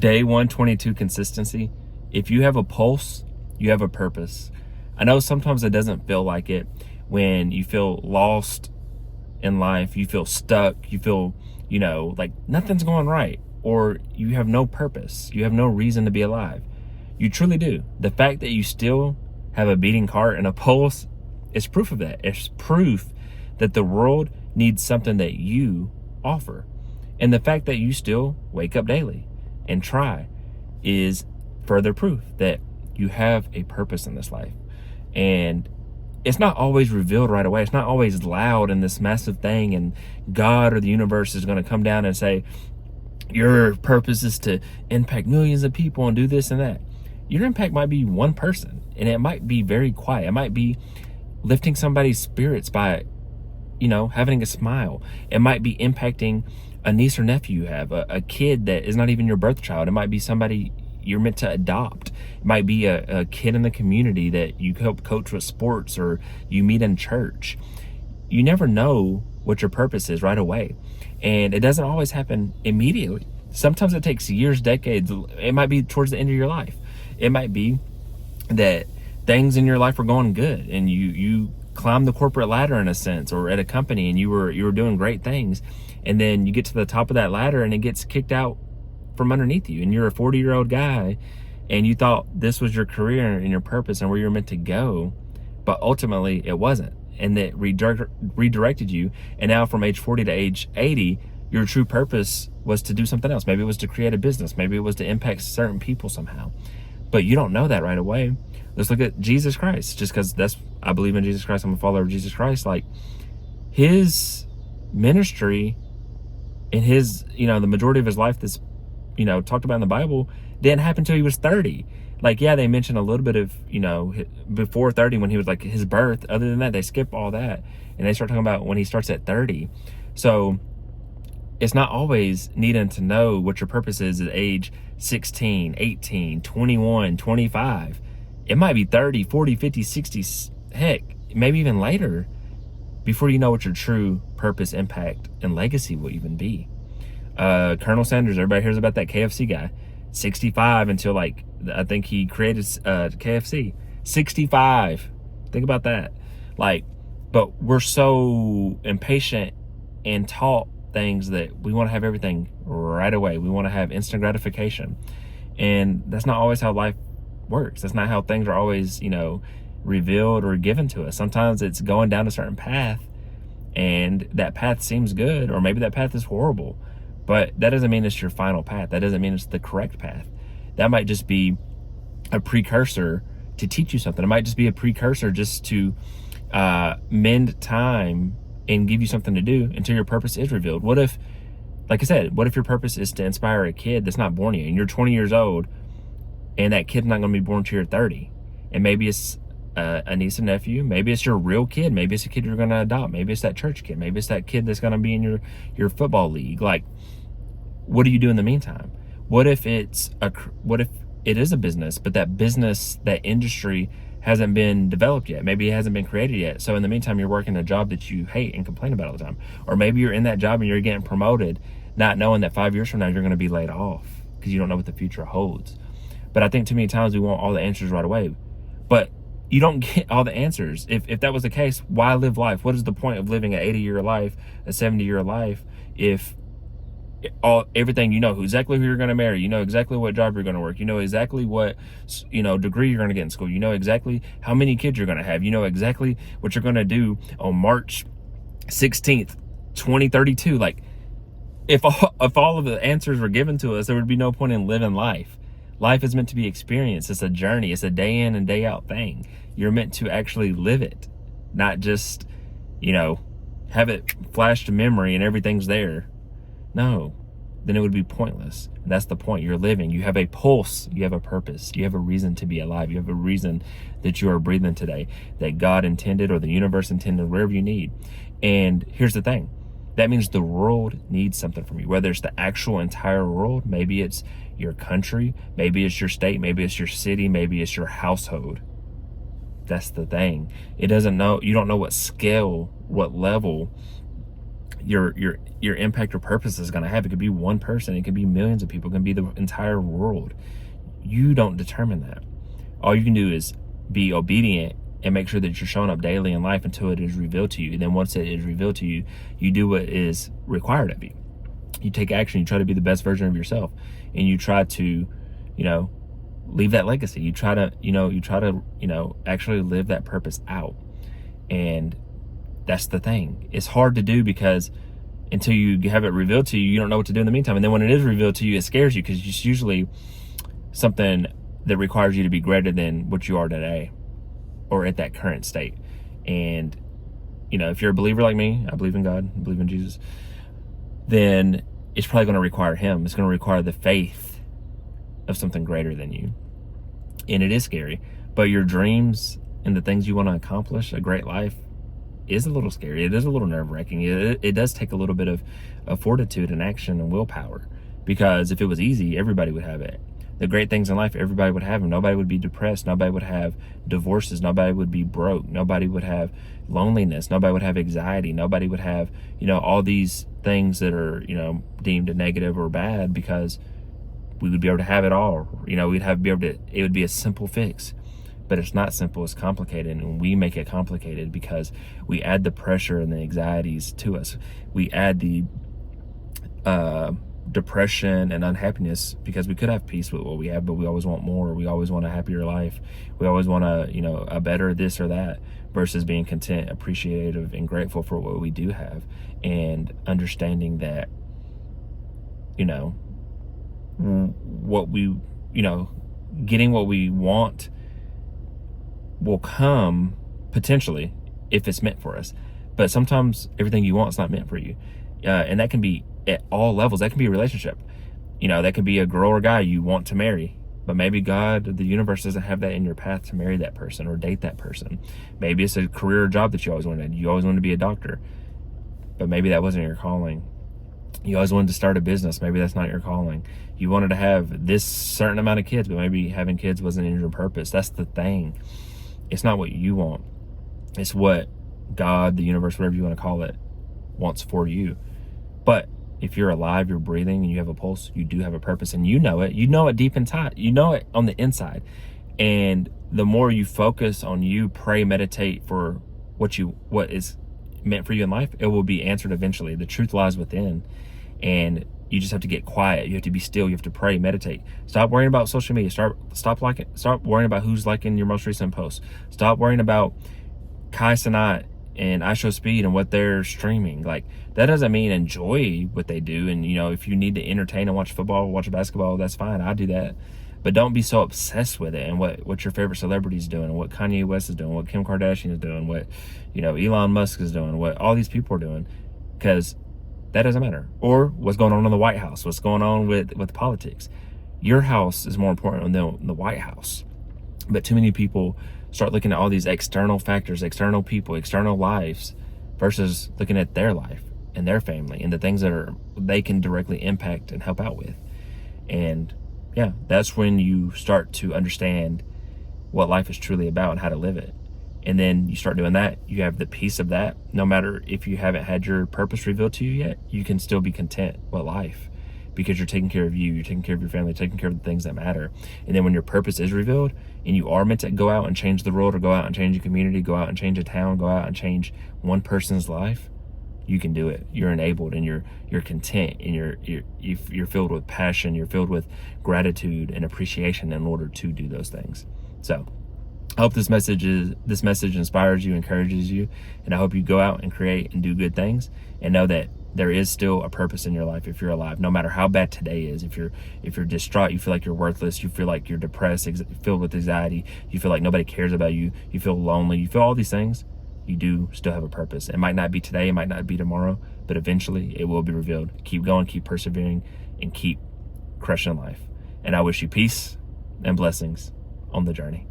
day 122 consistency. If you have a pulse, you have a purpose. I know sometimes it doesn't feel like it when you feel lost in life, you feel stuck, you feel, like nothing's going right, or you have no purpose, you have no reason to be alive. You truly do. The fact that you still have a beating heart and a pulse is proof of that. It's proof that the world needs something that you offer. And the fact that you still wake up daily and try is further proof that you have a purpose in this life. And it's not always revealed right away. It's not always loud in this massive thing, and God or the universe is going to come down and say, your purpose is to impact millions of people and do this and that. Your impact might be one person, and it might be very quiet. It might be lifting somebody's spirits by, having a smile. It might be impacting a niece or nephew you have, a kid that is not even your birth child. It might be somebody you're meant to adopt. It might be a kid in the community that you help coach with sports or you meet in church. You never know what your purpose is right away. And it doesn't always happen immediately. Sometimes it takes years, decades. It might be towards the end of your life. It might be that things in your life are going good and you climbed the corporate ladder in a sense, or at a company, and you were doing great things, and then you get to the top of that ladder and it gets kicked out from underneath you, and you're a 40-year-old guy and you thought this was your career and your purpose and where you're meant to go, but ultimately it wasn't, and that redirected you. And now from age 40 to age 80, your true purpose was to do something else. Maybe it was to create a business, maybe it was to impact certain people somehow, but you don't know that right away. Let's look at Jesus Christ, just because I believe in Jesus Christ, I'm a follower of Jesus Christ. Like, his ministry and his, the majority of his life that's, talked about in the Bible didn't happen until he was 30. Like, yeah, they mention a little bit of, before 30 when he was like his birth. Other than that, they skip all that and they start talking about when he starts at 30. So it's not always needing to know what your purpose is at age 16, 18, 21, 25. It might be 30, 40, 50, 60, heck, maybe even later before you know what your true purpose, impact, and legacy will even be. Colonel Sanders, everybody hears about that KFC guy. 65 until I think he created KFC. 65. Think about that. But we're so impatient and taught things that we want to have everything right away. We want to have instant gratification. And that's not always how life works. That's not how things are always, revealed or given to us. Sometimes it's going down a certain path and that path seems good, or maybe that path is horrible, but that doesn't mean it's your final path. That doesn't mean it's the correct path. That might just be a precursor to teach you something. It might just be a precursor just to mend time and give you something to do until your purpose is revealed. What if, like I said, what if your purpose is to inspire a kid that's not born yet, and you're 20 years old and that kid's not going to be born till you're 30? And maybe it's a niece and nephew. Maybe it's your real kid. Maybe it's a kid you're going to adopt. Maybe it's that church kid. Maybe it's that kid that's going to be in your football league. Like, what do you do in the meantime? What if it is a business, but that industry hasn't been developed yet? Maybe it hasn't been created yet. So in the meantime, you're working a job that you hate and complain about all the time. Or maybe you're in that job and you're getting promoted, not knowing that 5 years from now, you're going to be laid off because you don't know what the future holds. But I think too many times we want all the answers right away, but you don't get all the answers. If that was the case, why live life? What is the point of living an 80-year life, a 70-year life, if everything, exactly who you're going to marry, exactly what job you're going to work, exactly what degree you're going to get in school, exactly how many kids you're going to have, exactly what you're going to do on March 16th 2032. Like, if all of the answers were given to us, there would be no point in living life. Life is meant to be experienced. It's a journey. It's a day in and day out thing. You're meant to actually live it, not just have it flash to memory and everything's there. No, then it would be pointless. And that's the point. You're living. You have a pulse. You have a purpose. You have a reason to be alive. You have a reason that you are breathing today, that God intended or the universe intended, wherever you need. And here's the thing. That means the world needs something from you, whether it's the actual entire world. Maybe it's your country. Maybe it's your state. Maybe it's your city. Maybe it's your household. That's the thing. You don't know what scale, what level your impact or purpose is going to have. It could be one person, it could be millions of people, it can be the entire world. You don't determine that. All you can do is be obedient and make sure that you're showing up daily in life until it is revealed to you. And then once it is revealed to you, you do what is required of you. You take action, you try to be the best version of yourself, and you try to, leave that legacy. You try to actually live that purpose out. And that's the thing. It's hard to do because until you have it revealed to you, you don't know what to do in the meantime. And then when it is revealed to you, it scares you because it's usually something that requires you to be greater than what you are today or at that current state. And, if you're a believer like me, I believe in God, I believe in Jesus, then it's probably going to require Him. It's going to require the faith of something greater than you. And it is scary. But your dreams and the things you want to accomplish, a great life, is a little scary. It is a little nerve-wracking. It does take a little bit of fortitude and action and willpower. Because if it was easy, everybody would have it. The great things in life, everybody would have them. Nobody would be depressed. Nobody would have divorces. Nobody would be broke. Nobody would have loneliness. Nobody would have anxiety. Nobody would have, all these things that are, deemed negative or bad, because we would be able to have it all. It would be a simple fix. But it's not simple, it's complicated, and we make it complicated because we add the pressure and the anxieties to us. We add the depression and unhappiness because we could have peace with what we have, but we always want more. We always want a happier life. We always want a better this or that, versus being content, appreciative, and grateful for what we do have, and understanding that, getting what we want will come potentially if it's meant for us. But sometimes everything you want is not meant for you. And that can be at all levels. That can be a relationship. That can be a girl or guy you want to marry, but maybe God, the universe, doesn't have that in your path to marry that person or date that person. Maybe it's a career or job that you always wanted. You always wanted to be a doctor, but maybe that wasn't your calling. You always wanted to start a business. Maybe that's not your calling. You wanted to have this certain amount of kids, but maybe having kids wasn't in your purpose. That's the thing. It's not what you want. It's what God, the universe, whatever you want to call it, wants for you. But if you're alive, you're breathing, and you have a pulse, you do have a purpose, and you know it. You know it deep inside. You know it on the inside. And the more you focus on you, pray, meditate for what is meant for you in life, it will be answered eventually. The truth lies within, and you just have to get quiet. You have to be still. You have to pray, meditate. Stop worrying about social media. Stop worrying about who's liking your most recent post. Stop worrying about Kai Cenat and IShowSpeed and what they're streaming. Like, that doesn't mean enjoy what they do. And, if you need to entertain and watch football, watch basketball, that's fine. I do that. But don't be so obsessed with it and what your favorite celebrity is doing, and what Kanye West is doing, what Kim Kardashian is doing, what, Elon Musk is doing, what all these people are doing, because that doesn't matter. Or what's going on in the White House, what's going on with politics. Your house is more important than the White House. But too many people start looking at all these external factors, external people, external lives, versus looking at their life and their family and the things that they can directly impact and help out with. And yeah, that's when you start to understand what life is truly about and how to live it. And then you start doing that, you have the peace of that. No matter if you haven't had your purpose revealed to you yet, you can still be content with life, because you're taking care of you, you're taking care of your family, taking care of the things that matter. And then when your purpose is revealed and you are meant to go out and change the world, or go out and change a community, go out and change a town, go out and change one person's life, you can do it. You're enabled, and you're content, and you're filled with passion, you're filled with gratitude and appreciation in order to do those things. So I hope this message inspires you, encourages you, and I hope you go out and create and do good things, and know that there is still a purpose in your life if you're alive. No matter how bad today is, if you're distraught, you feel like you're worthless, you feel like you're depressed, filled with anxiety, you feel like nobody cares about you, you feel lonely, you feel all these things, you do still have a purpose. It might not be today, it might not be tomorrow, but eventually it will be revealed. Keep going, keep persevering, and keep crushing life. And I wish you peace and blessings on the journey.